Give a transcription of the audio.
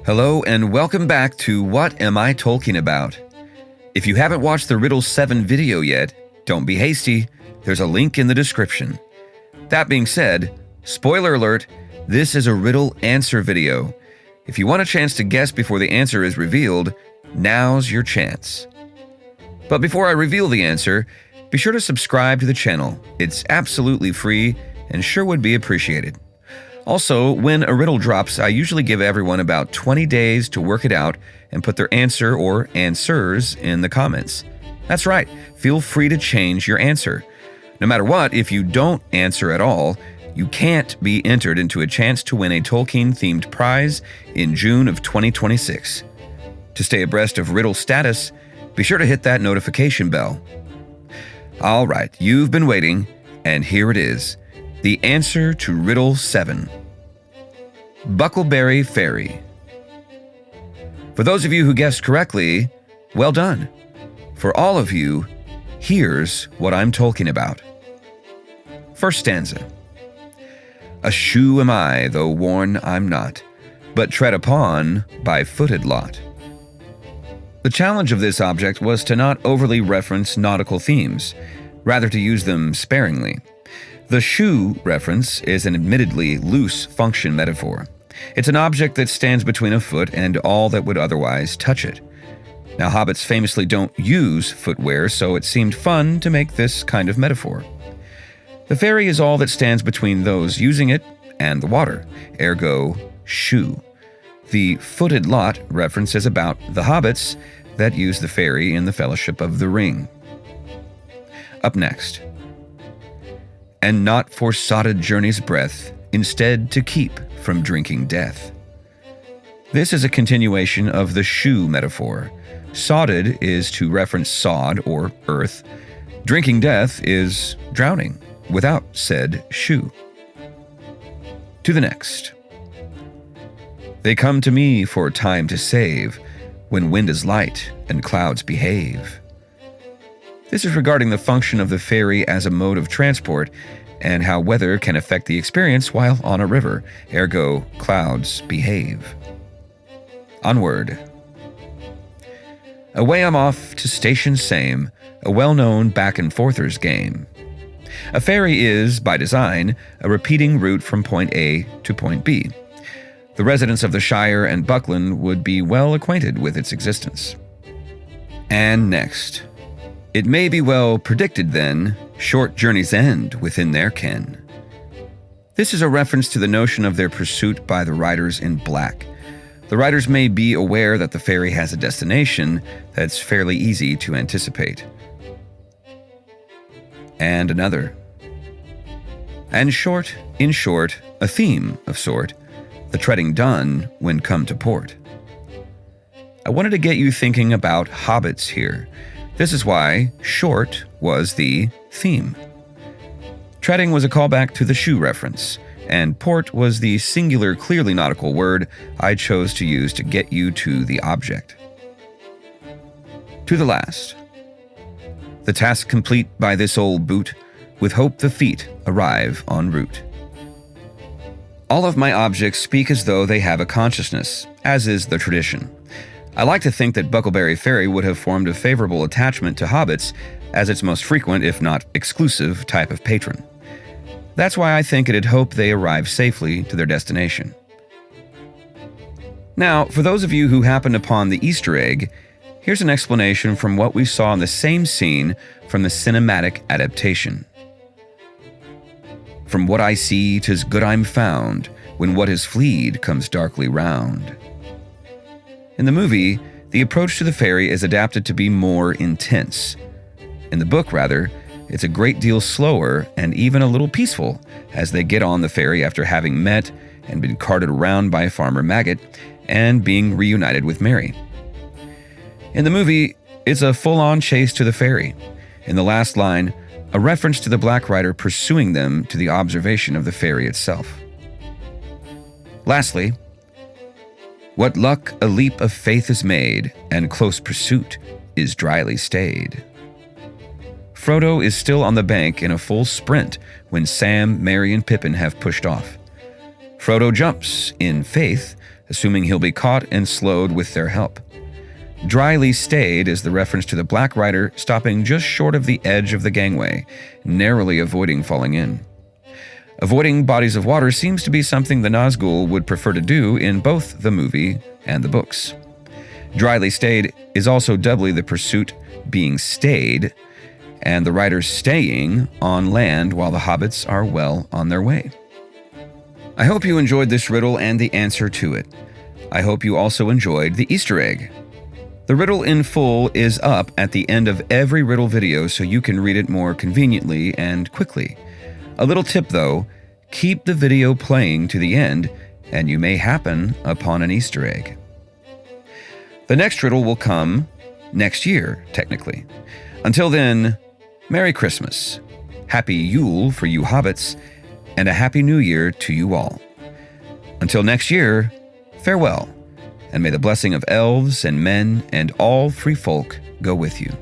Hello and welcome back to What Am I Tolkien About? If you haven't watched the Riddle 7 video yet, don't be hasty. There's a link in the description. That being said, spoiler alert, this is a riddle answer video. If you want a chance to guess before the answer is revealed, now's your chance. But before I reveal the answer, be sure to subscribe to the channel. It's absolutely free and sure would be appreciated. Also, when a riddle drops, I usually give everyone about 20 days to work it out and put their answer or answers in the comments. That's right, feel free to change your answer. No matter what, if you don't answer at all, you can't be entered into a chance to win a Tolkien-themed prize in June of 2026. To stay abreast of riddle status, be sure to hit that notification bell. All right, you've been waiting, and here it is. The answer to Riddle 7. Buckleberry Fairy. For those of you who guessed correctly, well done. For all of you, here's what I'm talking about. First stanza. A shoe am I, though worn I'm not, but tread upon by footed lot. The challenge of this object was to not overly reference nautical themes, rather to use them sparingly. The shoe reference is an admittedly loose function metaphor. It's an object that stands between a foot and all that would otherwise touch it. Now, hobbits famously don't use footwear, so it seemed fun to make this kind of metaphor. The fairy is all that stands between those using it and the water, ergo, shoe. The footed lot reference is about the hobbits that use the fairy in the Fellowship of the Ring. Up next. And not for sodded journey's breath, instead to keep from drinking death. This is a continuation of the shoe metaphor. Sodded is to reference sod or earth. Drinking death is drowning without said shoe. To the next. They come to me for time to save, when wind is light and clouds behave. This is regarding the function of the ferry as a mode of transport and how weather can affect the experience while on a river, ergo, clouds behave. Onward. Away I'm off to station same, a well-known back-and-forthers game. A ferry is, by design, a repeating route from point A to point B. The residents of the Shire and Buckland would be well acquainted with its existence. And next. It may be well predicted then, short journeys end within their ken. This is a reference to the notion of their pursuit by the riders in black. The riders may be aware that the ferry has a destination that's fairly easy to anticipate. And another. And short, in short, a theme of sort, the treading done when come to port. I wanted to get you thinking about hobbits here. This is why short was the theme. Treading was a callback to the shoe reference, and port was the singular, clearly nautical word I chose to use to get you to the object. To the last. The task complete by this old boot, with hope the feet arrive en route. All of my objects speak as though they have a consciousness, as is the tradition. I like to think that Buckleberry Fairy would have formed a favorable attachment to hobbits as its most frequent, if not exclusive, type of patron. That's why I think it'd hope they arrive safely to their destination. Now, for those of you who happened upon the Easter egg, here's an explanation from what we saw in the same scene from the cinematic adaptation. From what I see, 'tis good I'm found, when what is fleed comes darkly round. In the movie, the approach to the fairy is adapted to be more intense. In the book, rather, it's a great deal slower and even a little peaceful as they get on the ferry after having met and been carted around by Farmer Maggot and being reunited with Mary. In the movie, it's a full-on chase to the ferry. In the last line, a reference to the Black Rider pursuing them to the observation of the ferry itself. Lastly, what luck a leap of faith is made, and close pursuit is dryly stayed. Frodo is still on the bank in a full sprint when Sam, Merry, and Pippin have pushed off. Frodo jumps, in faith, assuming he'll be caught and slowed with their help. Dryly stayed is the reference to the Black Rider stopping just short of the edge of the gangway, narrowly avoiding falling in. Avoiding bodies of water seems to be something the Nazgul would prefer to do in both the movie and the books. Dryly stayed is also doubly the pursuit being stayed, and the riders staying on land while the hobbits are well on their way. I hope you enjoyed this riddle and the answer to it. I hope you also enjoyed the Easter egg. The riddle in full is up at the end of every riddle video so you can read it more conveniently and quickly. A little tip though, keep the video playing to the end and you may happen upon an Easter egg. The next riddle will come next year, technically. Until then, Merry Christmas, Happy Yule for you hobbits, and a Happy New Year to you all. Until next year, farewell, and may the blessing of elves and men and all free folk go with you.